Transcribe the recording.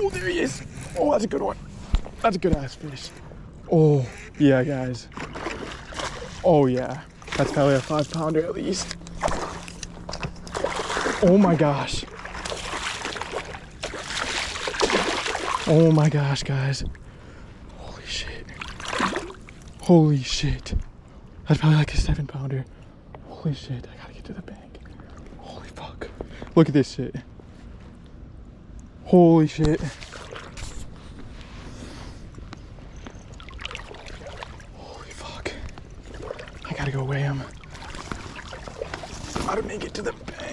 Oh, there he is. Oh, that's a good one. That's a good ass fish. Oh, yeah, guys. Oh, yeah. That's probably a 5-pounder at least. Oh my gosh. Oh my gosh, guys. Holy shit. Holy shit. That's probably like a 7-pounder. Holy shit, I gotta get to the bank. Holy fuck. Look at this shit. Holy shit. Holy fuck. I gotta go weigh him. Gotta make it to the bank.